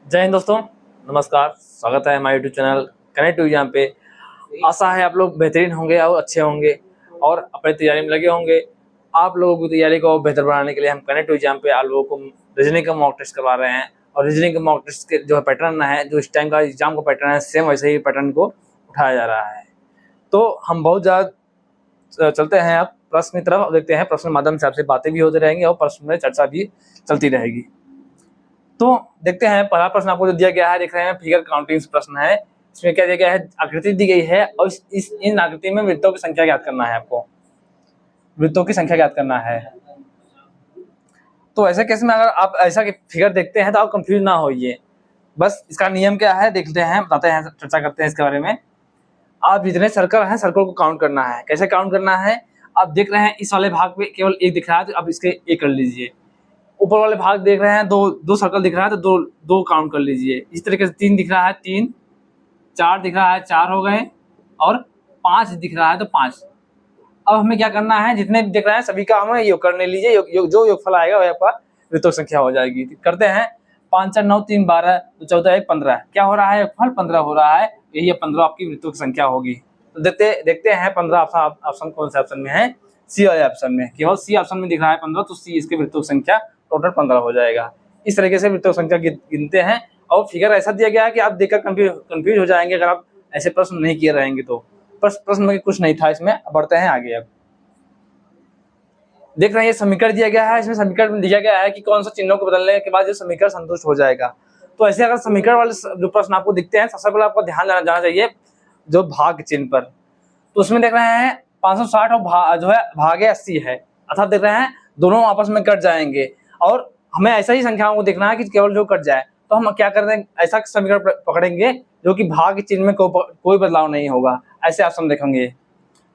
जय हिंद दोस्तों, नमस्कार। स्वागत है हमारे यूट्यूब चैनल कनेक्ट टू यहाँ पे। आशा है आप लोग बेहतरीन होंगे और अच्छे होंगे और अपनी तैयारी में लगे होंगे। आप लोगों की तैयारी को बेहतर बनाने के लिए हम कनेक्ट टू एग्जाम पे आप लोगों को रीजनिंग का मॉक टेस्ट करवा रहे हैं। और रीजनिंग के मॉक टेस्ट के जो है पैटर्न है, जो इस टाइम का एग्जाम का पैटर्न है, सेम वैसे ही पैटर्न को उठाया जा रहा है। तो हम बहुत ज़्यादा चलते हैं अब प्रश्न की तरफ, देखते हैं प्रश्न के माध्यम से आपसे बातें भी होती रहेंगी और प्रश्न में चर्चा भी चलती रहेगी। तो देखते हैं, पहला प्रश्न आपको जो दिया गया है, देख रहे हैं फिगर काउंटिंग प्रश्न है। इसमें क्या दिया गया है, आकृति दी गई है और इन आकृति में वृत्तों की संख्या ज्ञात करना है। आपको वृत्तों की संख्या ज्ञात करना है। तो ऐसे केस में अगर आप ऐसा फिगर देखते हैं तो आप कंफ्यूज ना होइए। बस इसका नियम क्या है देखते हैं, बताते हैं, चर्चा करते हैं इसके बारे में। आप जितने सर्कल हैं, सर्कल को काउंट करना है। कैसे काउंट करना है, आप देख रहे हैं इस वाले भाग में केवल एक दिख रहा है तो आप इसके एक कर लीजिए। ऊपर वाले भाग देख रहे हैं दो सर्कल दिख रहा है तो दो काउंट कर लीजिए। इस तरीके से 3 दिख रहा है 3, 4 दिख रहा है 4 हो गए और 5 दिख रहा है तो 5। अब हमें क्या करना है, जितने दिख रहे हैं सभी का हमें योग करने लीजिए। जो योगफल आएगा वह आपका वृत्तों संख्या हो जाएगी। करते हैं 5 4 9 3 12 तो 14 1 15। क्या हो रहा है, योगफल 15 हो रहा है। यही 15 आपकी वृत्तों की संख्या होगी। तो देखते हैं 15 ऑप्शन कौन से ऑप्शन में है। सी वाले ऑप्शन में, केवल सी ऑप्शन में दिख रहा है 15, तो सी इसके वृत्तों की संख्या टोटल 15 हो जाएगा। इस तरीके से वृत्तों की संख्या गिनते हैं। और फिगर ऐसा दिया गया है कि आप देखकर कंफ्यूज हो जाएंगे अगर आप ऐसे प्रश्न नहीं किए रहेंगे तो। प्रश्न में कुछ नहीं था इसमें। बढ़ते हैं आगे। अब देख रहे हैं ये समीकरण दिया गया है। इसमें समीकरण में दिया गया है कि कौन सा चिन्हों को बदलने के बाद ये समीकरण संतुष्ट हो जाएगा। तो ऐसे अगर समीकरण वाले जो प्रश्न आपको दिखते हैं, सबसे पहले आपको ध्यान जाना चाहिए जो भाग चिन्ह पर। तो उसमें देख रहे हैं 560 और जो है भागे 80 है, अर्थात देख रहे हैं दोनों आपस में कट जाएंगे। और हमें ऐसा ही संख्याओं को देखना है कि केवल जो कट जाए। तो हम क्या करते हैं, ऐसा समीकरण पकड़ेंगे जो कि भाग चिन्ह में कोई बदलाव नहीं होगा। ऐसे ऑप्शन देखेंगे।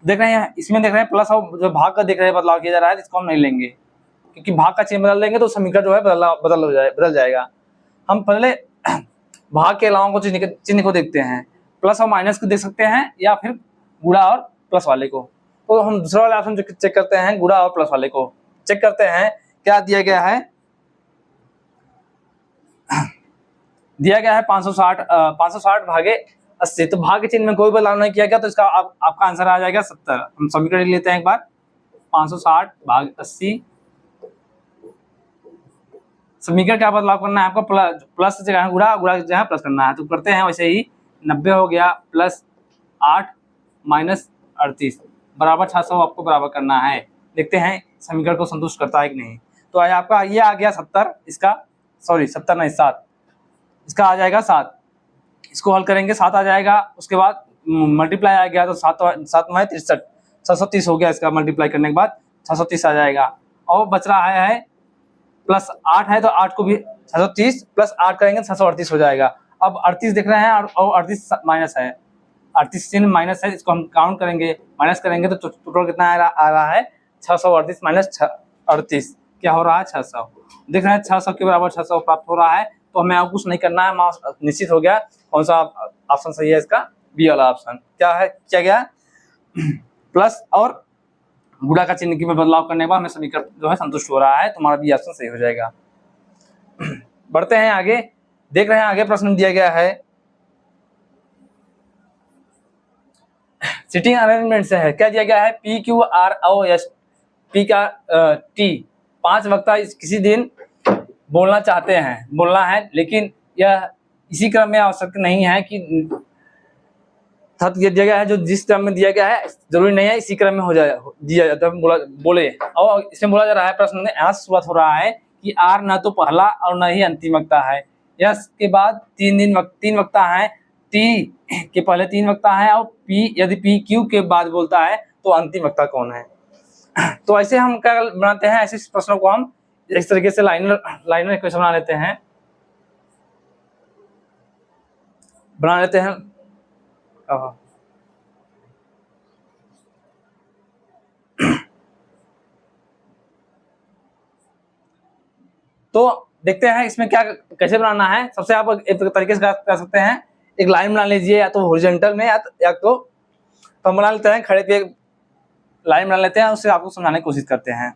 देख रहे हैं इसमें देख रहे हैं प्लस और जो भाग का देख रहे हैं बदलाव किया जा रहा है, इसको हम नहीं लेंगे क्योंकि भाग का चिन्ह बदल देंगे तो समीकरण जो है बदल जाएगा। हम पहले भाग के अलावा कुछ चिन्ह को देखते हैं। प्लस और माइनस को देख सकते हैं या फिर गुणा और प्लस वाले को। तो हम दूसरा वाला ऑप्शन चेक करते हैं, गुणा और प्लस वाले को चेक करते हैं। क्या दिया गया है, दिया गया है 560 भागे 80। तो भाग के चिन्ह में कोई बदलाव नहीं किया गया तो इसका आपका आंसर आ जाएगा 70। हम समीकरण लेते हैं एक बार। 560 भाग 80। समीकरण क्या बदलाव करना है आपको, प्लस जगह गुणा जगह प्लस करना है। तो करते हैं वैसे ही। 90 हो गया प्लस 8 माइनस 38 बराबर 600 आपको बराबर करना है। देखते हैं समीकरण को संतुष्ट करता है कि नहीं। तो आपका ये आ गया 70। इसका 70 नहीं 7, इसका आ जाएगा 7। इसको हल करेंगे 7 आ जाएगा। उसके बाद मल्टीप्लाई आ गया तो 7 में 63, 630 हो गया। इसका मल्टीप्लाई करने के बाद 630 आ जाएगा। और बच रहा है प्लस 8 है तो 8 को भी 630 प्लस 8 करेंगे 638 हो जाएगा। अब 38 देख रहे हैं और 38 माइनस है, 38 चिन्ह माइनस है। इसको हम काउंट करेंगे, माइनस करेंगे तो टोटल कितना आ रहा है 638 माइनस 38 क्या हो रहा है 600। देख रहे हैं 600 के बराबर 600 प्राप्त हो रहा है। तो हमें अब कुछ नहीं करना है, निश्चित हो गया कौन सा ऑप्शन सही है। इसका बी वाला ऑप्शन क्या है, क्या गया प्लस और गुणा का चिन्ह में बदलाव करने के बाद हमें समीकरण जो है संतुष्ट हो रहा है। तुम्हारा बी ऑप्शन सही हो जाएगा। बढ़ते हैं आगे। देख रहे हैं आगे प्रश्न दिया गया है सिटिंग अरेंजमेंट से है। क्या दिया गया है, P Q R O S P का टी 5 वक्ता किसी दिन बोलना है, लेकिन यह इसी क्रम में आवश्यक नहीं है कि दिया गया है। जो जिस क्रम में दिया गया है जरूरी नहीं है इसी क्रम में हो जाए दिया जाता है बोले। और इसमें बोला जा रहा है, प्रश्न में यहाँ शुरुआत हो रहा है कि आर न तो पहला और न ही अंतिम वक्ता है। यस के बाद 3 वक्ता है, टी के पहले 3 वक्ता है और पी यदि पी क्यू के बाद बोलता है तो अंतिम वक्ता कौन है। तो ऐसे हम क्या बनाते हैं, ऐसे प्रश्नों को हम इस तरीके से लाइनर इक्वेशन बना लेते हैं। तो देखते हैं इसमें क्या कैसे बनाना है। सबसे आप एक तरीके से कर सकते हैं, एक लाइन बना लीजिए या तो हॉरिजॉन्टल में या तो हम बना लेते हैं खड़े पे लाइन बना लेते हैं, उससे आपको समझाने की कोशिश करते हैं।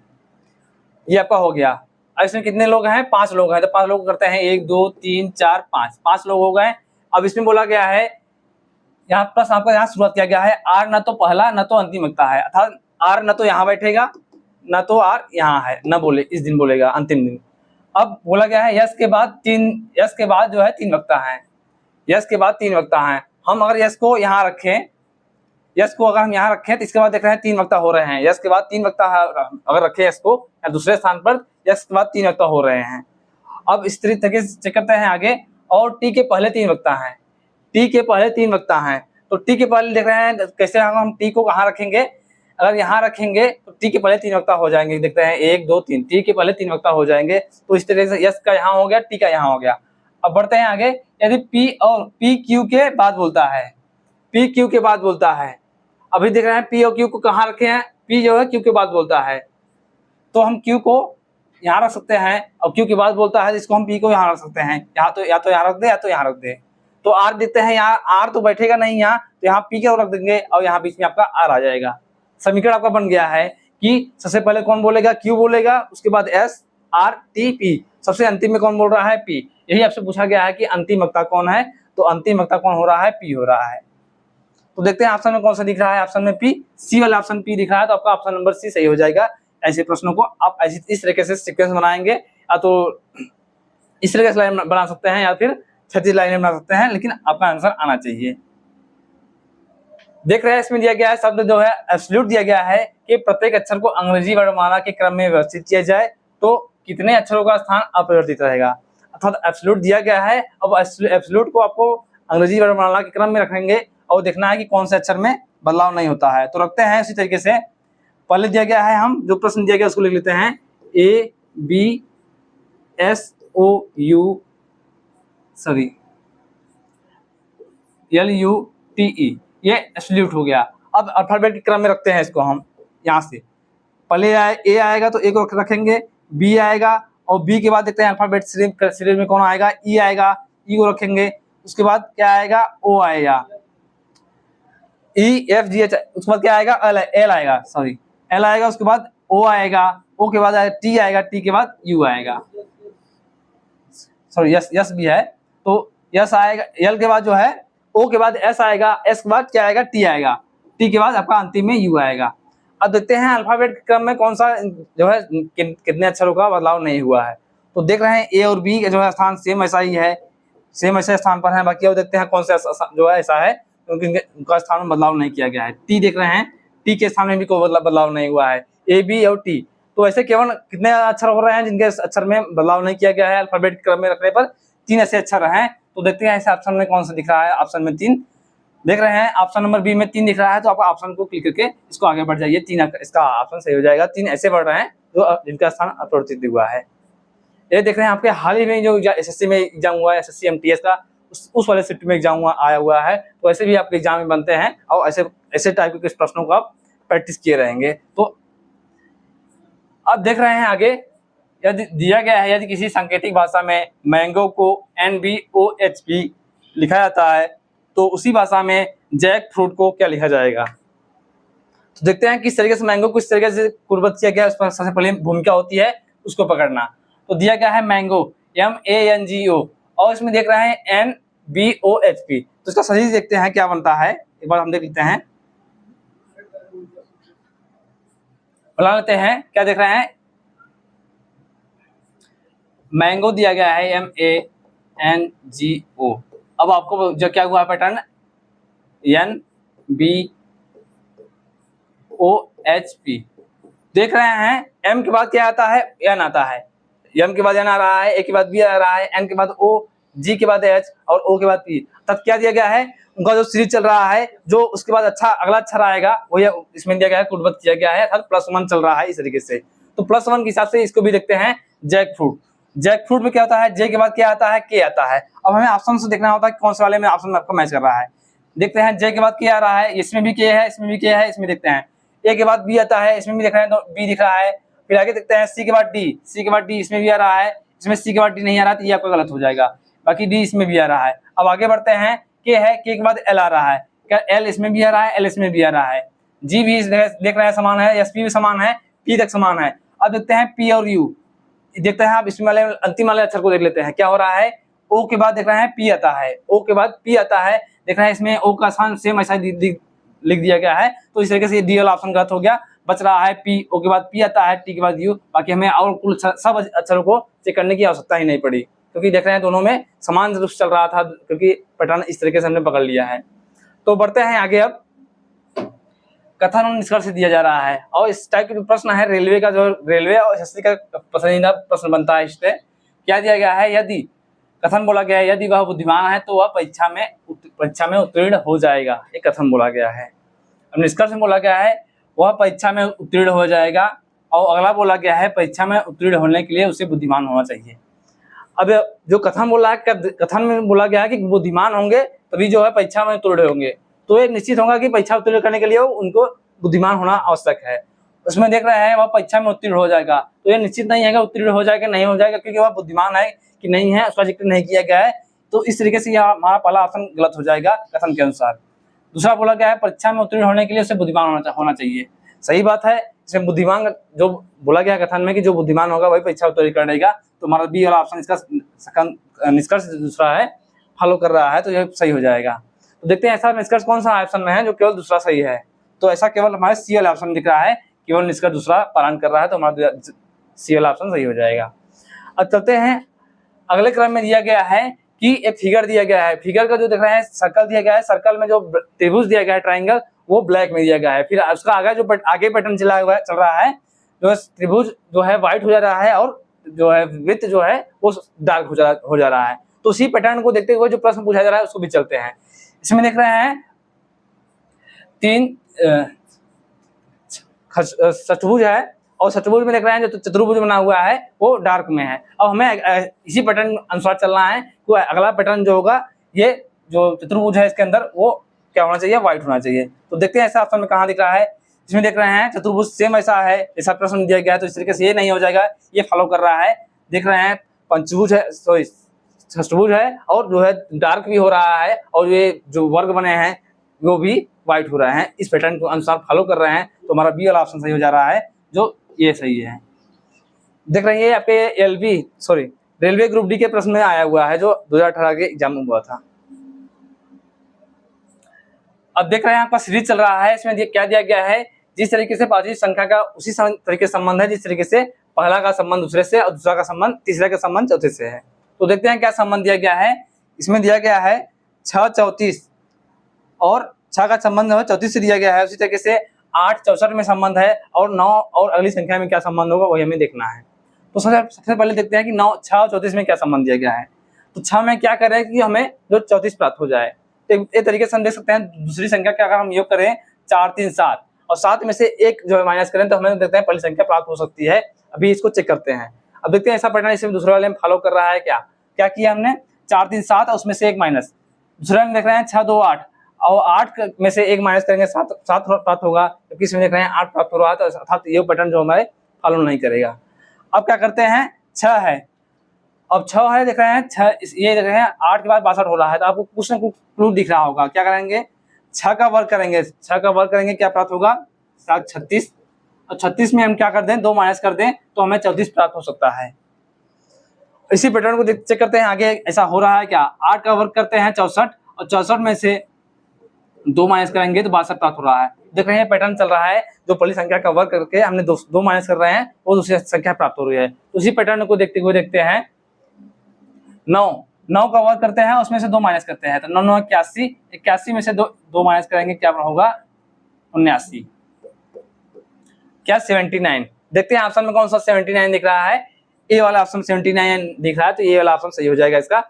ये आपका हो गया। अब इसमें कितने लोग हैं, 5 लोग हैं, तो 5 लोग करते हैं 1 2 3 4 5, 5 लोग हो गए। अब इसमें बोला गया है यहाँ प्लस आपका यहाँ शुरुआत किया गया है, आर न तो पहला न तो अंतिम वक्ता है, अर्थात आर न तो यहाँ बैठेगा न तो आर यहाँ है, न बोले इस दिन बोलेगा अंतिम दिन। अब बोला गया है यस के बाद जो है 3 वक्ता है, यस के बाद 3 वक्ता है। हम अगर यस को यहाँ रखें, यस को अगर हम यहाँ रखें तो इसके बाद देख रहे हैं 3 वक्ता हो रहे हैं, यस के बाद 3 वक्ता अगर रखें यस को या दूसरे स्थान पर, यस के बाद 3 वक्ता हो रहे हैं। अब इस तरीके से चेक करते हैं आगे, और टी के पहले 3 वक्ता हैं, टी के पहले 3 वक्ता हैं, तो टी के पहले देख रहे हैं कैसे हम टी को कहाँ रखेंगे, अगर यहाँ रखेंगे तो टी के पहले 3 वक्ता हो जाएंगे, देखते हैं 1 2 3, टी के पहले 3 वक्ता हो जाएंगे। तो इस तरीके से यस का यहाँ हो गया, टी का यहाँ हो गया। अब बढ़ते हैं आगे, यदि पी और पी क्यू के बाद बोलता है, पी क्यू के बाद बोलता है, अभी देख रहे हैं पी और क्यू को कहाँ रखे हैं, पी जो है क्यू के बाद बोलता है, तो हम क्यू को यहाँ रख सकते हैं, और क्यू के बाद बोलता है इसको हम पी को यहाँ रख सकते हैं, या तो यहाँ रख दे या तो यहाँ रख दे। तो आर देखते हैं, यहाँ आर तो बैठेगा नहीं यहाँ, तो यहाँ पी को रख देंगे और यहाँ बीच में आपका आर आ जाएगा। समीकरण आपका बन गया है कि सबसे पहले कौन बोलेगा, क्यू बोलेगा, उसके बाद एस आर टी पी, सबसे अंतिम में कौन बोल रहा है, पी। यही आपसे पूछा गया है कि अंतिम वक्ता कौन है, तो अंतिम वक्ता कौन हो रहा है, पी हो रहा है। तो देखते हैं ऑप्शन में कौन सा दिख रहा है, ऑप्शन में पी, सी वाला ऑप्शन पी दिख रहा है, तो आपका ऑप्शन नंबर सी सही हो जाएगा। ऐसे प्रश्नों को आप ऐसी इस तरीके से सीक्वेंस बनाएंगे, या तो इस तरीके से लाइन बना सकते हैं या फिर क्षैतिज लाइन बना सकते हैं, लेकिन आपका आंसर आना चाहिए। देख रहे हैं इसमें दिया गया है शब्द जो है एब्सोल्यूट दिया गया है कि प्रत्येक अक्षर को अंग्रेजी वर्णमाला के क्रम में व्यवस्थित किया जाए तो कितने अक्षरों का स्थान अपरिवर्तित रहेगा, अर्थात एब्सोल्यूट दिया गया है। अब एब्सोल्यूट को आपको अंग्रेजी वर्णमाला के क्रम में रखेंगे और देखना है कि कौन से अक्षर में बदलाव नहीं होता है, तो रखते हैं इसी तरीके से। पहले दिया गया है, हम जो प्रश्न दिया गया उसको लिख लेते हैं, A B S O U sorry L U T E, ये एब्सोल्यूट हो गया। अब अल्फाबेट के क्रम में रखते हैं इसको हम, यहाँ से पहले ए आएगा तो ए को रखेंगे, बी आएगा और बी के बाद देखते हैं अल्फाबेट सीरीज में कौन आएगा, ई आएगा, ई को रखेंगे, उसके बाद क्या आएगा, ओ आएगा, ई एफ जी एच, उसके बाद क्या आएगा, एल आएगा, सॉरी एल आएगा, उसके बाद ओ आएगा, ओ के बाद टी आएगा, टी के बाद यू आएगा, सॉरी यस यस भी है, तो यस आएगा, एल के बाद जो है ओ के बाद एस आएगा, एस के बाद क्या आएगा, टी आएगा, टी के बाद आपका अंतिम में यू आएगा। अब देखते हैं अल्फाबेट क्रम में कौन सा जो है कितने अक्षरों का बदलाव नहीं हुआ है, तो देख रहे हैं ए और बी का जो है स्थान सेम ऐसा ही है, सेम ऐसे स्थान पर है, बाकी अब देखते हैं कौन सा जो है ऐसा है क्योंकि उनका स्थान में बदलाव नहीं किया गया है। टी देख रहे हैं, टी के स्थान में भी कोई बदलाव नहीं हुआ है, ए बी और टी, तो ऐसे केवल कितने अक्षर हो रहे हैं जिनके अक्षर में बदलाव नहीं किया गया है, अल्फाबेट क्रम में रखने पर 3 ऐसे अक्षर हैं। तो देखते हैं ऐसे ऑप्शन में कौन सा दिख रहा है, ऑप्शन में 3 देख रहे हैं, ऑप्शन नंबर बी में 3 दिख रहा है, तो आप ऑप्शन को क्लिक करके इसको आगे बढ़ जाइए, 3 इसका ऑप्शन सही हो जाएगा। 3 ऐसे बढ़ रहे हैं जो जिनका स्थान अपरिवर्तित हुआ है। ये देख रहे हैं आपके हाल ही में जो एसएससी में एग्जाम हुआ है, एसएससी एमटीएस का, उस वाले शिफ्ट में एग्जाम आया हुआ है, तो ऐसे भी आपके एग्जाम में बनते हैं और ऐसे टाइप के कुछ प्रश्नों को आप प्रैक्टिस किए रहेंगे। तो अब देख रहे हैं आगे, यदि दिया गया है यदि किसी सांकेतिक भाषा में मैंगो को NBOHP लिखा जाता है तो उसी भाषा में जैक फ्रूट को क्या लिखा जाएगा। तो देखते हैं किस तरीके से मैंगो को इस तरीके से कुर्बत किया गया, उस पर सबसे पहले भूमिका होती है उसको पकड़ना। तो दिया गया है मैंगो MANGO और इसमें देख रहे हैं NBOHP, तो इसका सही देखते हैं क्या बनता है, एक बार हम देख लेते हैं, बना लेते हैं क्या देख रहे हैं, मैंगो दिया गया है MANGO। अब आपको जो क्या हुआ पैटर्न NBOHP देख रहे हैं, M के बाद क्या आता है, N आता है, M के बाद N आ रहा है, A के बाद B आ रहा है, N के बाद O, G के बाद H और O के बाद P। तब क्या दिया गया है, उनका जो सीरीज चल रहा है, जो उसके बाद अच्छा अगला अक्षर आएगा वो इसमें दिया गया है, कुटबद्ध किया गया है, अर्थात +1 चल रहा है इस तरीके से। तो +1 के हिसाब से इसको भी देखते हैं जैक फ्रूट। जैक फ्रूट में क्या होता है, जे के बाद क्या आता है, के आता है। अब हमें ऑप्शन से देखना होता है कि कौन से वाले में ऑप्शन आपको मैच कर रहा है। देखते हैं जे के बाद के आ रहा है, इसमें भी के है, इसमें भी के है, इसमें देखते हैं ए के बाद बी आता है, इसमें भी देख रहे हैं तो बी दिख रहा है। फिर आगे देखते हैं सी के बाद डी, सी के बाद डी इसमें भी आ रहा है, इसमें सी के बाद डी नहीं आ रहा तो ये आपका गलत हो जाएगा, बाकी डी इसमें भी आ रहा है। अब आगे बढ़ते हैं, के है, के बाद एल आ रहा है, क्या एल इसमें भी आ रहा है, एल इसमें भी आ रहा है, जी भी देख रहे हैं समान है, एस पी भी समान है, पी तक समान है। अब देखते हैं पी और यू, देखते हैं आप इसमें वाले अंतिम वाले अक्षर को देख लेते हैं, क्या हो रहा है, ओ के बाद देख रहे हैं पी आता है, ओ के बाद पी आता है, देख रहे हैं इसमें ओ का स्थान सेम ऐसा लिख दिया गया है, तो इस तरीके से ये डी वाला ऑप्शन गलत हो गया। बच रहा है पी, ओ के बाद पी आता है, टी के बाद यू, बाकी हमें और कुल सब अक्षरों को चेक करने की आवश्यकता ही नहीं पड़ी, क्योंकि देख रहे हैं दोनों में समान रूप से चल रहा था, क्योंकि पैटर्न इस तरीके से हमने पकड़ लिया है। तो बढ़ते हैं आगे, अब कथन और निष्कर्ष दिया जा रहा है, और इस टाइप के प्रश्न है रेलवे का, जो रेलवे और एसएससी का पसंदीदा प्रश्न बनता है। इससे क्या दिया गया है, यदि कथन बोला गया है यदि वह बुद्धिमान है तो वह परीक्षा में उत्तीर्ण हो जाएगा, ये कथन बोला गया है। अब निष्कर्ष में बोला गया है वह परीक्षा में उत्तीर्ण हो जाएगा, और अगला बोला गया है परीक्षा में उत्तीर्ण होने के लिए उसे बुद्धिमान होना चाहिए। अब जो कथन बोला है, कथन में बोला गया है कि बुद्धिमान होंगे तभी जो है परीक्षा में उत्तीर्ण होंगे, तो ये निश्चित होगा कि परीक्षा उत्तीर्ण करने के लिए उनको बुद्धिमान होना आवश्यक है। उसमें देख रहे हैं वह परीक्षा में उत्तीर्ण हो जाएगा, तो ये निश्चित नहीं है कि उत्तीर्ण हो जाएगा नहीं हो जाएगा, क्योंकि वह बुद्धिमान है कि नहीं है उसका जिक्र नहीं किया गया है, तो इस तरीके से यह हमारा पहला ऑप्शन गलत हो जाएगा कथन के अनुसार। दूसरा बोला गया है परीक्षा में उत्तीर्ण होने के लिए उसे बुद्धिमान होना चाहिए, सही बात है। इसमें बुद्धिमान जो बोला गया कथन में कि जो बुद्धिमान होगा वही परीक्षा उत्तीर्ण करेगा, तो हमारा बी वाला ऑप्शन इसका निष्कर्ष दूसरा है फॉलो कर रहा है, तो यह सही हो जाएगा। तो देखते हैं ऐसा निष्कर्ष कौन सा ऑप्शन में है जो केवल दूसरा सही है, तो ऐसा केवल हमारे सी वाला ऑप्शन दिख रहा है, केवल निष्कर्ष दूसरा पालन कर रहा है, तो हमारा सी वाला ऑप्शन सही हो जाएगा। अब चलते हैं अगले क्रम में, दिया गया है कि एक फिगर दिया गया है, फिगर का जो देख रहे हैं सर्कल दिया गया है, सर्कल में जो त्रिभुज दिया गया है ट्राइंगल वो ब्लैक में दिया गया है, फिर उसका आगे जो आगे पैटर्न चल रहा है, जो त्रिभुज जो है व्हाइट हो जा रहा है और जो है वृत्त जो है वो डार्क हो जा रहा है। तो उसी पैटर्न को देखते हुए जो प्रश्न पूछा जा रहा है उसको भी चलते हैं। इसमें देख रहे हैं तीन षट्भुज है, और षट्भुज में देख रहे हैं जो चतुर्भुज बना हुआ है वो डार्क में है। अब हमें इसी पैटर्न अनुसार चलना है, तो अगला पैटर्न जो होगा ये जो चतुर्भुज है इसके अंदर वो क्या होना चाहिए, व्हाइट होना चाहिए। तो देखते हैं ऐसा ऑप्शन में कहाँ दिख रहा है, इसमें देख रहे हैं चतुर्भुज सेम ऐसा है, ऐसा प्रश्न दिया गया है, तो इस तरीके से ये नहीं हो जाएगा, ये फॉलो कर रहा है। देख रहे हैं पंचभुज है, सॉरी षट्भुज है, और जो है डार्क भी हो रहा है, और ये जो वर्ग बने हैं वो भी व्हाइट हो रहे हैं, इस पैटर्न के अनुसार फॉलो कर रहे हैं, तो हमारा बी वाला ऑप्शन सही हो जा रहा है, जो ये सही है। देख रहे हैं ये आपके रेलवे ग्रुप डी के प्रश्न में आया हुआ है, जो 2018 के एग्जाम में हुआ था। अब देख रहे हैं आपका सीरीज चल रहा है, इसमें क्या दिया गया है, जिस तरीके से पांचवी संख्या का उसी तरीके संबंध है जिस तरीके से पहला का संबंध दूसरे से और दूसरा का संबंध तीसरे का संबंध चौथे से है। तो देखते हैं क्या संबंध दिया गया है। इसमें दिया गया है 6 34 और 6 का संबंध 34 से दिया गया है, उसी तरीके से 8 64 में संबंध है, और 9 और अगली संख्या में क्या संबंध होगा वही हमें देखना है। तो सबसे पहले देखते हैं कि 9 6 और 34 में क्या संबंध दिया गया है। तो 6 में क्या करें कि हमें जो 34 प्राप्त हो जाए, तो एक तरीके से हम देख सकते हैं दूसरी संख्या का अगर हम योग करें 4 3 7 और 7 में से 1 जो है माइनस करें, तो हमें देखते हैं पहली संख्या प्राप्त हो सकती है। अभी इसको चेक करते हैं। अब देखते हैं ऐसा पैटर्न इसमें दूसरे वाले में फॉलो कर रहा है, क्या किया हमने 4 3 7 और उसमें से 1 माइनस, दूसरे में देख रहे हैं 6 2 8 और 8 में से 1 माइनस करेंगे 7 प्राप्त होगा, जबकि इसमें देख रहे हैं 8 प्राप्त हो रहा है, तो अर्थात ये पैटर्न जो हमारे फॉलो नहीं करेगा। अब क्या करते हैं 6 है, अब 6 है देख रहे हैं 6 ये देख रहे हैं 8 के बाद 62 हो रहा है, तो आपको कुछ ना कुछ क्लू दिख रहा होगा। क्या करेंगे 6 का वर्ग करेंगे, 6 का वर्ग करेंगे क्या प्राप्त होगा 7 36 और 36 में हम क्या कर दें 2 माइनस कर दें तो हमें 34 प्राप्त हो सकता है। इसी पैटर्न को चेक करते हैं आगे ऐसा हो रहा है क्या। 8 का वर्ग करते हैं 64 और 64 में से 2 माइनस करेंगे तो 62 प्राप्त हो रहा है। देख रहे हैं पैटर्न चल रहा है, जो पहली संख्या का वर्ग करके हमने 2 माइनस कर रहे हैं वो दूसरी संख्या प्राप्त हो रही है। उसी पैटर्न को देखते हुए देखते हैं 9 का वर्ग करते हैं उसमें से 2 माइनस करते हैं, तो 9 9 81, 81 में से 2 माइनस करेंगे क्या होगा 79, क्या 79। देखते हैं ऑप्शन में कौन सा 79 दिख रहा है, ए वाला ऑप्शन 79 दिख रहा है, तो ये वाला ऑप्शन सही हो जाएगा इसका।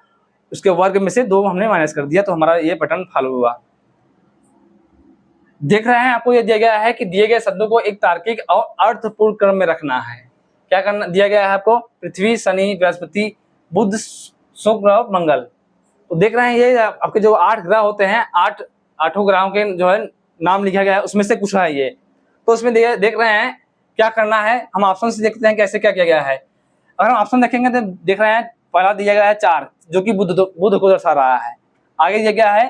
उसके वर्ग में से 2 हमने माइनस कर दिया, तो हमारा ये पैटर्न फॉलो हुआ। देख रहे हैं आपको ये दिया गया है कि दिए गए शब्दों को एक तार्किक और अर्थपूर्ण क्रम में रखना है। क्या करना दिया गया है आपको, पृथ्वी शनि बृहस्पति बुध शुक्र और मंगल। तो देख रहे हैं ये आपके जो 8 ग्रह होते हैं 8 ग्रहों के जो है नाम लिखा गया है, उसमें से कुछ है ये। तो उसमें देख रहे हैं क्या करना है, हम ऑप्शन से देखते हैं कैसे क्या किया गया है। अगर हम ऑप्शन देखेंगे तो देख रहे हैं पहला दिया गया है 4 जो कि बुध को दर्शा रहा है, आगे दिया गया है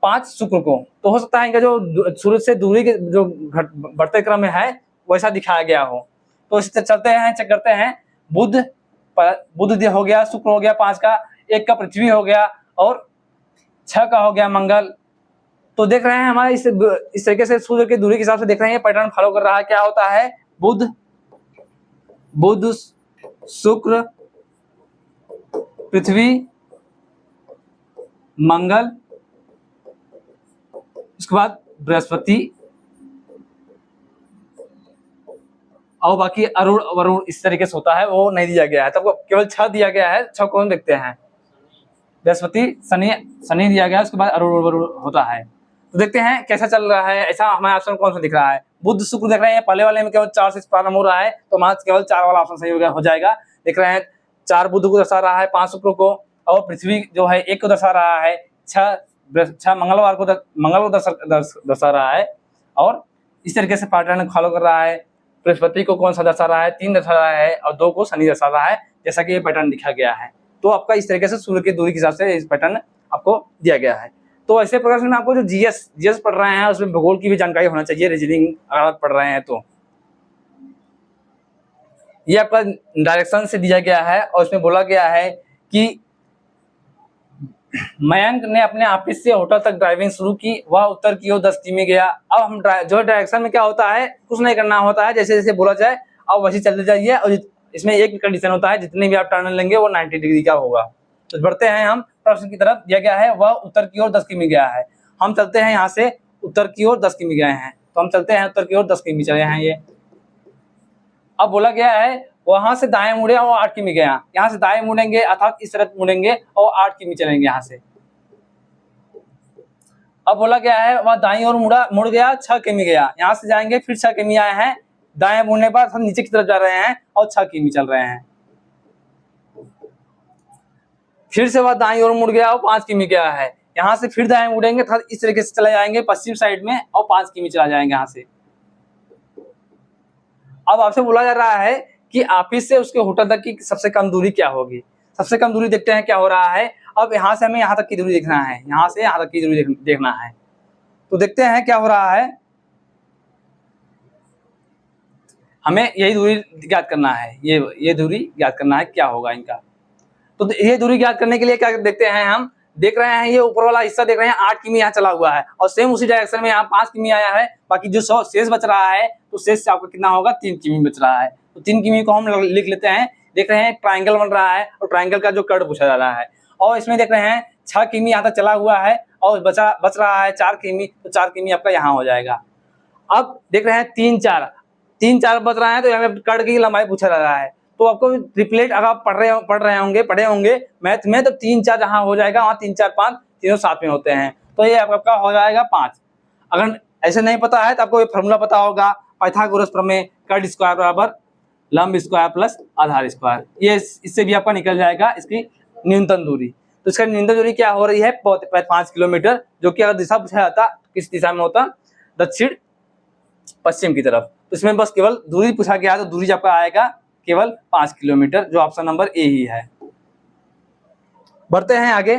5 शुक्र को, तो हो सकता है इनका जो सूरज से दूरी के जो बढ़ते क्रम में है वैसा दिखाया गया हो। तो इस चलते हैं चेक करते हैं बुध हो गया, शुक्र हो गया 5 का, 1 का पृथ्वी हो गया और 6 का हो गया मंगल। तो देख रहे हैं हमारे इस तरीके से सूर्य की दूरी के हिसाब से देख रहे हैं पैटर्न फॉलो कर रहा है। क्या होता है, बुध शुक्र पृथ्वी मंगल, उसके बाद बृहस्पति और बाकी अरुण वरुण इस तरीके से होता है, वो नहीं दिया गया है। तब केवल 6 दिया गया है। 6 कौन देखते हैं, बृहस्पति शनि दिया गया है, उसके बाद अरुण वरुण होता है। तो देखते हैं कैसा चल रहा है। ऐसा हमारे ऑप्शन कौन सा दिख रहा है, बुध शुक्र देख रहे हैं, पहले वाले में केवल 4 से प्रारंभ हो रहा है, तो हमारा केवल 4 वाला ऑप्शन सही हो जाएगा। देख रहे हैं 4 बुध को दर्शा रहा है, 5 शुक्र को, और पृथ्वी जो है 1 को दर्शा रहा है, 6 मंगल को दर्शा रहा है, और इस तरीके से पैटर्न फॉलो कर रहा है। बृहस्पति को कौन सा दर्शा रहा है, 3 दर्शा रहा है, और 2 को शनि दर्शा रहा है, जैसा कि ये पैटर्न दिखा गया है। तो आपका इस तरीके से सूर्य की दूरी के हिसाब से इस पैटर्न आपको दिया गया है। तो ऐसे प्रकार से आपको जो जीएस पढ़ रहे हैं उसमें भूगोल की भी जानकारी होना चाहिए, रीजनिंग अगर आप पढ़ रहे हैं तो। ये आपका डायरेक्शन से दिया गया है और इसमें बोला गया है कि मयंक ने अपने ऑफिस से होटल तक ड्राइविंग शुरू की, वह उत्तर की ओर 10 किमी गया। अब हम जो डायरेक्शन में क्या होता है, कुछ नहीं करना होता है, जैसे जैसे बोला जाए अब वैसे चलते जाइए। और इसमें एक कंडीशन होता है, जितने भी आप टर्न लेंगे वो 90 डिग्री का होगा। तो बढ़ते हैं हम प्रश्न की तरफ। दिया गया है वह उत्तर की ओर 10 किमी गया है। हम चलते हैं यहाँ से उत्तर की ओर 10 किमी गए हैं, तो हम चलते हैं उत्तर की ओर 10 किमी चले हैं ये। अब बोला गया है वहां से दाएं मुड़े और 8 किमी गया। यहाँ से दाएं मुड़ेंगे अर्थात इस तरफ मुड़ेंगे और 8 किमी चलेंगे यहाँ से। अब बोला गया है वह दाईं ओर मुड़ गया, 6 किमी गया। यहाँ से जाएंगे फिर 6 किमी आए हैं, दाएं मुड़ने पर हम नीचे की तरफ जा रहे हैं और 6 किमी चल रहे हैं। फिर से वह दाईं ओर मुड़ गया और 5 किमी गया है। यहाँ से फिर दाएं मुड़ेंगे, इस तरीके से चले जाएंगे पश्चिम साइड में और 5 किमी चला जाएंगे यहाँ से। अब आपसे बोला जा रहा है कि ऑफिस से उसके होटल तक की सबसे कम दूरी क्या होगी। सबसे कम दूरी देखते हैं क्या हो रहा है। अब यहाँ से हमें यहाँ तक की दूरी देखना है, यहाँ से यहाँ तक की दूरी देखना है। तो देखते हैं क्या हो रहा है, हमें यही दूरी ज्ञात करना है, ये दूरी ज्ञात करना है क्या होगा इनका। तो ये दूरी ज्ञात करने के लिए क्या देखते हैं, हम देख रहे हैं ये ऊपर वाला हिस्सा देख रहे हैं 8 किमी यहाँ चला हुआ है और सेम उसी डायरेक्शन में यहाँ 5 किमी आया है। बाकी जो शेष बच रहा है तो शेष से आपका कितना होगा, 3 किमी बच रहा है। तो 3 किमी को हम लिख लेते हैं। देख रहे हैं ट्राइंगल बन रहा है और ट्राइंगल का जो कर्व पूछा जा रहा है, और इसमें देख रहे हैं 6 किमी यहाँ तक चला हुआ है और बच रहा है 4 किमी, तो 4 किमी आपका यहाँ हो जाएगा। अब देख रहे हैं 3 4 बच रहा है, तो यहाँ पे कर्व की लंबाई पूछा जा रहा है। तो आपको रिप्लेट अगर आप पढ़े होंगे मैथ में, तो 3 4 जहाँ हो जाएगा वहाँ 3 4 5 तीनों साथ में होते हैं, तो ये आपका हो जाएगा 5। अगर ऐसे नहीं पता है तो आपको ये फॉर्मूला पता होगा, पाइथागोरस प्रमेय, कर्ड स्क्वायर बराबर लंब स्क्वायर प्लस आधार स्क्वायर। ये इससे भी आपका निकल जाएगा इसकी न्यूनतम दूरी। तो इसका न्यूनतम दूरी क्या हो रही है, 5 किलोमीटर, जो कि अगर दिशा पूछा जाता किस दिशा में होता, दक्षिण पश्चिम की तरफ। तो इसमें बस केवल दूरी पूछा गया, तो दूरी आपका आएगा केवल 5 किलोमीटर, जो ऑप्शन नंबर ए ही है। बढ़ते हैं आगे।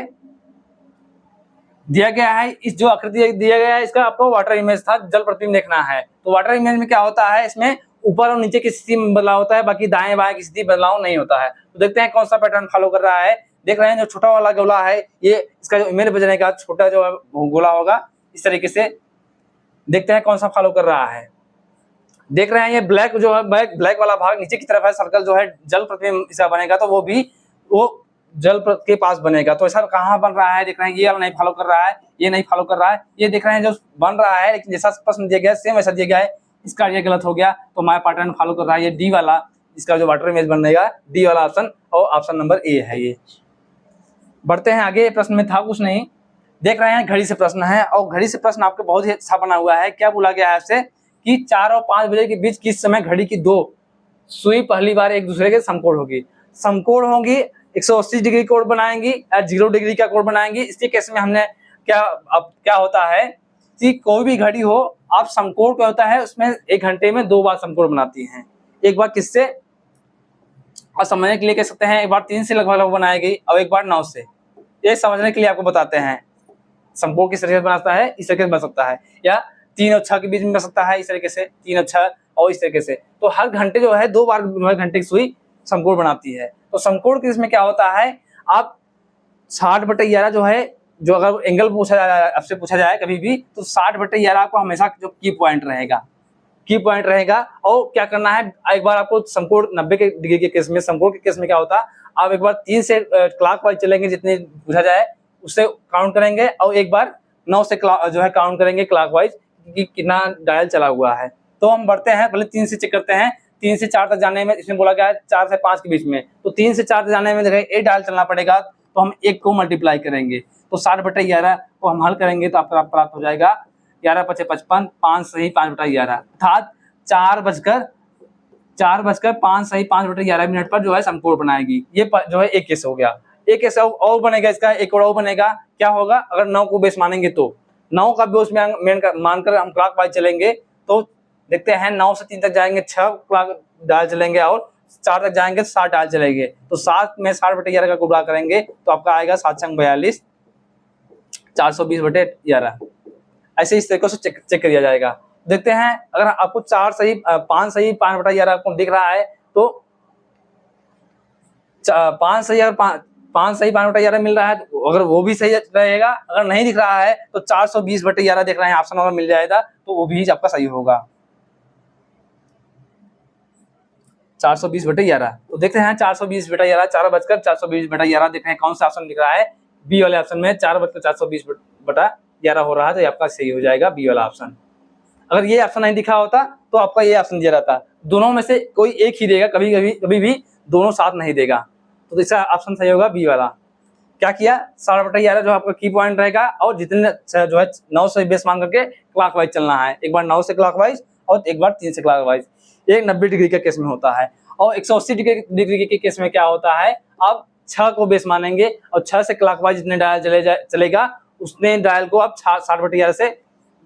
दिया गया है इस जो आकृति दिया गया है इसका आपको वाटर इमेज था, जल प्रतिबिंब देखना है। तो वाटर इमेज में क्या होता है, इसमें ऊपर और नीचे की स्थिति में बदलाव होता है, बाकी दाएं बाएं की स्थिति बदलाव नहीं होता है। तो देखते हैं कौन सा पैटर्न फॉलो कर रहा है। देख रहे हैं जो छोटा वाला गोला है, ये इसका जो इमेज बजने का छोटा जो गोला होगा, इस तरीके से देखते हैं कौन सा फॉलो कर रहा है। देख रहे हैं ये ब्लैक जो है, ब्लैक वाला भाग नीचे की तरफ है, सर्कल जो है जल प्रतिबिंब इसका बनेगा, तो वो जल के पास बनेगा। तो ऐसा कहाँ बन रहा है, देख रहे हैं ये वाला नहीं फॉलो कर रहा है, ये नहीं फॉलो कर रहा है, ये देख रहे हैं जो बन रहा है, लेकिन जैसा प्रश्न दिया गया सेम वैसा दिया गया है, इसका ये गलत हो गया। तो हमारा पैटर्न फॉलो कर रहा है ये डी वाला, इसका जो वाटर इमेज बनेगा डी वाला ऑप्शन, और ऑप्शन नंबर ए है ये। बढ़ते हैं आगे। प्रश्न में था कुछ नहीं, देख रहे हैं घड़ी से प्रश्न है, और घड़ी से प्रश्न आपके बहुत ही अच्छा बना हुआ है। क्या बोला गया है आपसे कि 4 और 5 बजे के बीच किस समय घड़ी की 2 सुई पहली बार एक दूसरे के समकोण होगी। समकोण होगी 180 डिग्री कोण बनाएंगी या 0 डिग्री का कोण बनाएंगी। इसके केस में हमने क्या होता है कि कोई भी घड़ी हो, आप समकोण क्या होता है उसमें 1 घंटे में 2 बार समकोण बनाती हैं। एक बार किससे, और समझने के लिए कह सकते हैं एक बार 3 से लगभग बनाएगी और एक बार 9 से। ये समझने के लिए आपको बताते हैं समकोण किस तरीके से बनाता है, इस तरीके से बन सकता है, या 3 और 6 के बीच में बन सकता है इस तरीके से, 3 और 6 और इस तरीके से। तो हर घंटे जो है 2 बार घंटे की सुई समकोण बनाती है। तो समकोण केस में क्या होता है, आप 60/11 जो है, जो अगर एंगल पूछा जाए आपसे पूछा जाए कभी भी, तो 60/11 आपको हमेशा जो की पॉइंट रहेगा, की पॉइंट रहेगा। और क्या करना है, एक बार आपको समकोण 90 के डिग्री के केस में, समकोण के केस में क्या होता है, आप एक बार 3 से क्लॉकवाइज चलेंगे, जितने पूछा जाए उससे काउंट करेंगे, और एक बार 9 से जो है काउंट करेंगे क्लॉकवाइज कि कितना डायल चला हुआ है। तो हम बढ़ते हैं, पहले 3 से चेक करते हैं। 3 से 4 तक जाने में, इसमें बोला गया है 4 से 5 के बीच में, तो 3 से 4 तक जाने में देखिए 1 डायल चलना पड़ेगा, तो हम 1 को मल्टीप्लाई करेंगे, तो 60/11 को हम हल करेंगे तो आपका प्राप्त हो जाएगा 11 × 5 = 55, 5 सही 5/11, अर्थात 4 बजकर 5 सही 5/11 मिनट पर जो है समकोण बनाएगी। ये जो है एक केस हो गया। एक केस और बनेगा, इसका एक और बनेगा, क्या होगा, अगर 9 को बेस मानेंगे तो 9 का बेस मानकर हम क्लॉकवाइज चलेंगे, तो देखते हैं 9 से 3 तक जाएंगे 6 क्लॉक डायल चलेंगे, और 4 तक जाएंगे 7 डायल चलेंगे, तो 7 में 60/11 का गुणा करेंगे तो आपका आएगा 7×42 420/11। ऐसे इस तरीके से चेक किया जाएगा। देखते हैं, अगर आपको 5 सही 5/11 आपको दिख रहा है, तो 5 सही अगर 5 सही 5/11 मिल रहा है, तो अगर वो भी सही रहेगा, अगर नहीं दिख रहा है तो 420/11 देख रहे हैं ऑप्शन अगर मिल जाएगा तो वो भी आपका सही होगा, 420/11। तो देखते हैं 420/11, 4:420/11 देख रहे हैं कौन सा ऑप्शन दिख रहा है, बी वाले ऑप्शन में 4:420/11 हो रहा है, तो आपका सही हो जाएगा बी वाला ऑप्शन। अगर ये ऑप्शन नहीं दिखा होता तो आपका ये ऑप्शन दिया रहता, दोनों में से कोई एक ही देगा, कभी भी दोनों साथ नहीं देगा, तो इसका ऑप्शन सही होगा बी वाला। क्या किया, 60/11 जो आपका की पॉइंट रहेगा, और जितने जो है 9 से बेस मान करके क्लॉकवाइज चलना है, एक बार 9 से क्लॉकवाइज और एक बार 3 से क्लॉकवाइज। एक 90 डिग्री के केस में होता है, और 180 डिग्री के केस में क्या होता है, आप 6 को बेस मानेंगे और 6 से क्लॉकवाइज जितने डायल चलेगा उतने डायल को आप 60/11 से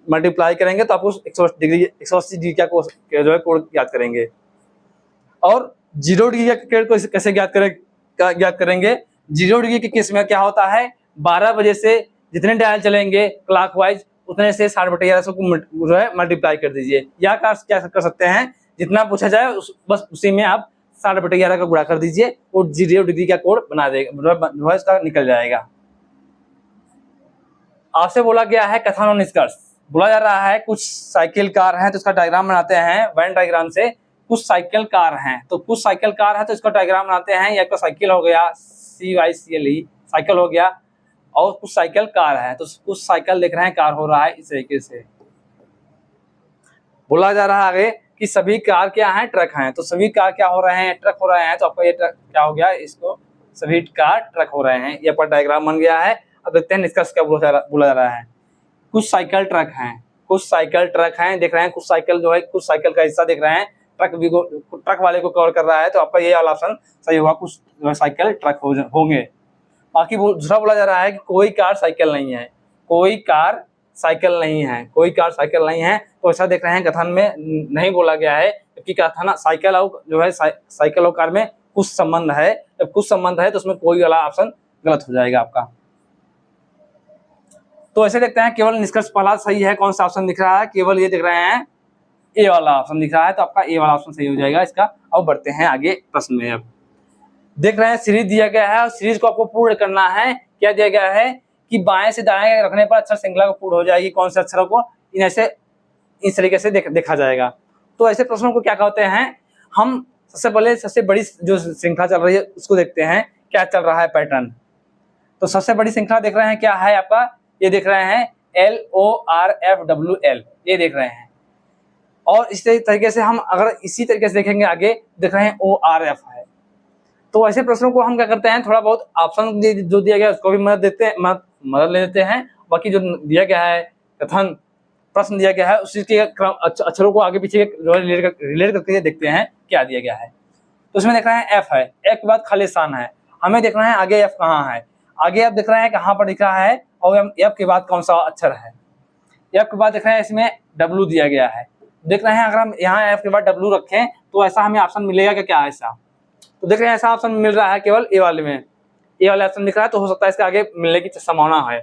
मल्टीप्लाई करेंगे, तो आपको 180 डिग्री का जो है कोण ज्ञात करेंगे। और 0 डिग्री का कोण को कैसे ज्ञात करेंगे, 0 डिग्री के केस में क्या होता है, 12 बजे से जितने डायल चलेंगे क्लॉकवाइज उतने से 60/11 को जो है मल्टीप्लाई कर दीजिए, या क्या कर सकते हैं, जितना पूछा जाए बस उसी में आप 60/11 का गुणा कर दीजिए, और 0 डिग्री का कोण बना देगा, जो है इसका निकल जाएगा। आपसे बोला गया है कथन और निष्कर्ष, बोला जा रहा है कुछ साइकिल कार हैं तो इसका डायग्राम बनाते हैं वेन डायग्राम से। कुछ साइकिल कार हैं, तो कुछ साइकिल कार है तो इसका डायग्राम बनाते हैं, या तो साइकिल हो गया CYCLE साइकिल हो गया, और कुछ साइकिल कार है तो कुछ साइकिल देख रहे हैं कार हो रहा है, इस तरीके से बोला जा रहा है आगे कि सभी कार क्या हैं, ट्रक हैं, तो सभी कार क्या हो रहे हैं, ट्रक हो रहे हैं, तो आपका ये ट्रक क्या हो गया, इसको सभी कार ट्रक हो रहे हैं, ये पर डायग्राम बन गया है। अब देखते हैं निष्कर्ष क्या बोला जा रहा है। कुछ साइकिल ट्रक हैं, कुछ साइकिल ट्रक हैं, देख रहे हैं कुछ साइकिल जो है, कुछ साइकिल का हिस्सा देख रहे हैं, ट्रक वाले को कवर कर रहा है, तो आपका ये वाला ऑप्शन सही होगा, कुछ साइकिल ट्रक होंगे। बाकी दूसरा बोला जा रहा है कि कोई कार साइकिल नहीं है, कोई कार साइकिल नहीं है, कोई कार साइकिल नहीं है, तो ऐसा देख रहे हैं कथन में नहीं बोला गया है, क्योंकि कथन साइकिल और जो है साइकिल और कार में कुछ संबंध है, जब कुछ संबंध है तो उसमें कोई वाला ऑप्शन गलत हो जाएगा आपका। तो ऐसे देखते हैं, केवल निष्कर्ष पहला सही है, कौन सा ऑप्शन दिख रहा है, केवल ये दिख रहे हैं ए वाला ऑप्शन दिख रहा है, तो आपका ए वाला ऑप्शन सही हो जाएगा इसका। अब बढ़ते हैं आगे प्रश्न में। अब देख रहे हैं सीरीज दिया गया है, और सीरीज को आपको पूर्ण करना है। क्या दिया गया है कि बाएं से दाएं रखने पर अक्षर श्रृंखला को पूर्ण हो जाएगी, कौन से अक्षरों को, इस तरीके से देखा जाएगा। तो ऐसे प्रश्नों को क्या कहते हैं, हम सबसे पहले सबसे बड़ी जो श्रृंखला चल रही है उसको देखते हैं, क्या चल रहा है पैटर्न। तो सबसे बड़ी श्रृंखला देख रहे हैं क्या है आपका, ये देख रहे हैं LORFWL, ये देख रहे हैं। और इस तरीके से हम अगर इसी तरीके से देखेंगे आगे, देख रहे हैं ORF है। तो ऐसे प्रश्नों को हम क्या करते हैं, थोड़ा बहुत ऑप्शन जो दिया गया है उसको भी मदद ले लेते हैं, बाकी जो दिया गया है कथन प्रश्न दिया गया है उसी के अक्षरों को आगे पीछे रिलेट करके देखते हैं क्या दिया गया है। तो इसमें देख रहे हैं F है, F के बाद खालिस्तान है, हमें देख रहे हैं आगे F कहाँ है, आगे आप देख रहे हैं कहाँ पर दिख रहा है, और F के बाद कौन सा अक्षर है, F के बाद देख रहे हैं इसमें W दिया गया है। देख रहे हैं अगर हम यहाँ F के बाद W रखें तो ऐसा हमें ऑप्शन मिलेगा क्या ऐसा, तो देख रहे हैं ऐसा ऑप्शन मिल रहा है केवल ए वाले में, ए वाला ऑप्शन दिख रहा है, तो हो सकता है इसके आगे मिलने की संभावना है।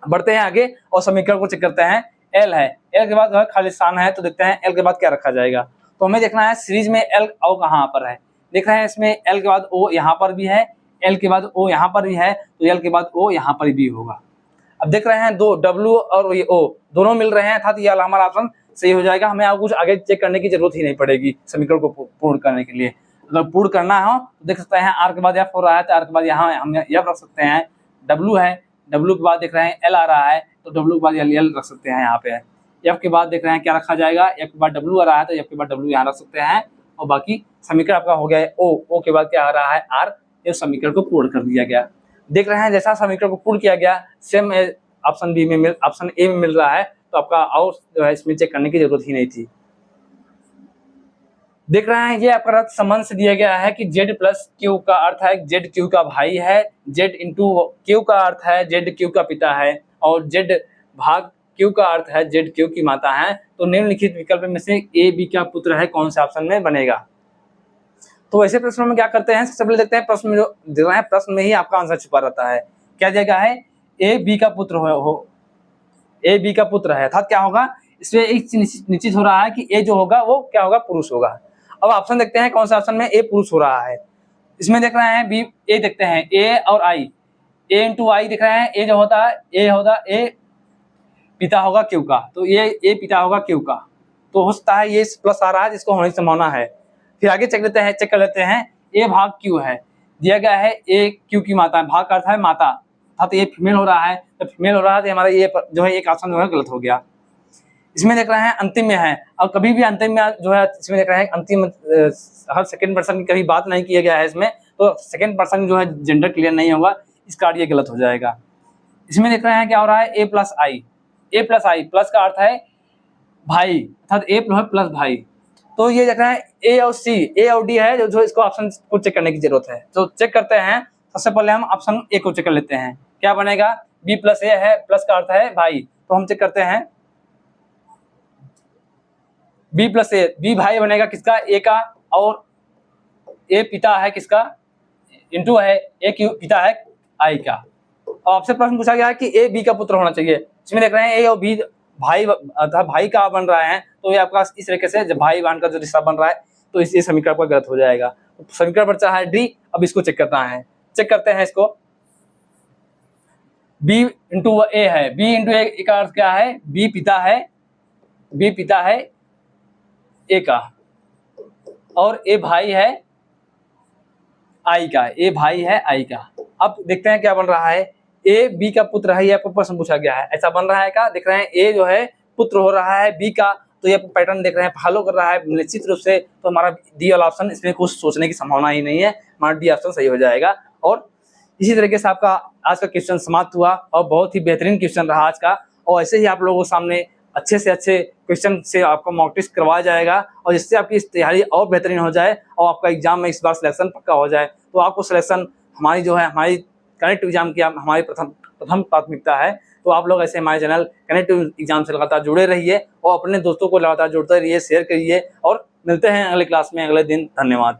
बढ़ते हैं आगे और समीकरण को चेक करते हैं। L है, L के बाद जो है खालिस्तान है, तो देखते हैं L के बाद क्या रखा जाएगा। तो हमें देखना है सीरीज में L और कहाँ पर है, देख रहे हैं इसमें एल के बाद ओ यहाँ पर भी है, एल के बाद ओ यहाँ पर भी है, तो एल के बाद ओ यहाँ पर भी होगा। अब देख रहे हैं दो डब्ल्यू और ये ओ दोनों मिल रहे हैं, अर्थात ये हमारा ऑप्शन सही हो जाएगा। हमें कुछ आगे चेक करने की जरूरत ही नहीं पड़ेगी समीकरण को पूर्ण करने के लिए। अगर पूर्ण करना हो तो देख सकते हैं आर के बाद एफ हो रहा है, तो आर के बाद यहाँ हम एफ रख सकते हैं, डब्ल्यू है, डब्ल्यू के बाद देख रहे हैं एल आ रहा है, तो डब्ल्यू के बाद एल रख सकते हैं यहाँ पे। एफ के बाद देख रहे हैं क्या रखा जाएगा, एफ के बाद डब्ल्यू आ रहा है, तो एफ के बाद डब्ल्यू यहाँ रख सकते हैं, और बाकी समीकरण आपका हो गया है ओ के बाद क्या आ रहा है आर, ये समीकरण को पूर्ण कर दिया गया। देख रहे हैं जैसा समीकरण को पूर्ण किया गया सेम ऑप्शन बी में ऑप्शन ए में मिल रहा है, तो आपका और जो है इसमें चेक करने की जरूरत ही नहीं थी। देख रहे हैं ये आपका रथ संबंध से दिया गया है कि जेड प्लस क्यू का अर्थ है जेड क्यू का भाई है, जेड इंटू क्यू का अर्थ है जेड क्यू का पिता है, और जेड भाग क्यू का अर्थ है जेड क्यू की माता है। तो निम्नलिखित विकल्प में से ए बी का पुत्र है, कौन से ऑप्शन में बनेगा। तो ऐसे प्रश्नों में क्या करते हैं, सबसे पहले देखते हैं प्रश्न में जो दे रहा है, प्रश्न में ही आपका आंसर छुपा रहता है। क्या जगह है ए बी का पुत्र हो ए बी का पुत्र है, अर्थात क्या होगा इसमें एक निश्चित हो रहा है कि ए जो होगा वो क्या होगा, पुरुष होगा। अब ऑप्शन देखते हैं कौन सा ऑप्शन में ए पुरुष हो रहा है। इसमें देख रहे हैं बी ए देखते हैं ए और आई, ए इंटू आई दिख रहे हैं, ए जो होता है ए पिता होगा क्यू का, तो ये ए पिता होगा क्यू का, तो हो सकता है ये प्लस आ रहा है जिसको होने की संभावना है। फिर आगे चेक कर लेते हैं ए भाग क्यू है, दिया गया है ए क्यू की माता है, भाग का अर्थ है माता, तो ये फीमेल हो रहा है, तो फीमेल हो रहा है तो हमारा ये जो है एक ऑप्शन जो है गलत हो गया। इसमें देख रहे हैं अंतिम में है, और कभी भी अंतिम में जो है इसमें देख रहे हैं अंतिम हर सेकंड पर्सन की कभी बात नहीं किया गया है इसमें, तो सेकंड पर्सन जो है जेंडर क्लियर नहीं होगा, इस कार्ड ये गलत हो जाएगा। इसमें देख रहे हैं क्या हो रहा है ए प्लस आई, प्लस का अर्थ है भाई, अर्थात ए प्लस भाई, तो ये देख रहे हैं ए और सी, ए और डी है जो इसको ऑप्शन को चेक करने की जरूरत है। तो चेक करते हैं, सबसे पहले हम ऑप्शन ए को चेक कर लेते हैं, क्या बनेगा बी प्लस ए है, प्लस का अर्थ है भाई, तो हम चेक करते हैं बी प्लस ए, बी भाई बनेगा किसका ए का, और ए पिता है किसका इंटू है ए क्यू पिता है आई का। और आपसे प्रश्न पूछा गया है कि ए बी का पुत्र होना चाहिए, इसमें देख रहे हैं ए और बी भाई अर्थात भाई का बन रहा है, तो ये आपका इस तरीके से जब भाई बहन का जो रिश्ता बन रहा है तो इस समीकरण आपका गलत हो जाएगा। तो समीकरण बचा है डी, अब इसको चेक करना है, चेक करते हैं इसको। बी इंटू ए है, बी इंटू ए का अर्थ क्या है, बी पिता है ए का, और ए भाई है आई का, ए भाई है आई का। अब देखते हैं क्या बन रहा है, ए बी का पुत्र है, ये आपको प्रश्न पूछा गया है, ऐसा बन रहा है क्या, देख रहे हैं ए जो है पुत्र हो रहा है बी का, तो ये पैटर्न देख रहे हैं फॉलो कर रहा है निश्चित रूप से, तो हमारा डी वाला ऑप्शन इसमें कुछ सोचने की संभावना ही नहीं है, हमारा डी ऑप्शन सही हो जाएगा। और इसी तरीके से आपका आज का क्वेश्चन समाप्त हुआ, और बहुत ही बेहतरीन क्वेश्चन रहा आज का, और ऐसे ही आप लोगों के सामने अच्छे से अच्छे क्वेश्चन से आपको मॉक टेस्ट करवाया जाएगा, और जिससे आपकी तैयारी और बेहतरीन हो जाए और आपका एग्जाम में इस बार सिलेक्शन पक्का हो जाए। तो आपको सिलेक्शन हमारी कनेक्टिव एग्जाम की हमारी प्रथम प्राथमिकता है। तो आप लोग ऐसे हमारे चैनल कनेक्टिव एग्जाम से लगातार जुड़े रहिए, और अपने दोस्तों को लगातार जोड़ते रहिए, शेयर करिए, और मिलते हैं अगले क्लास में अगले दिन। धन्यवाद।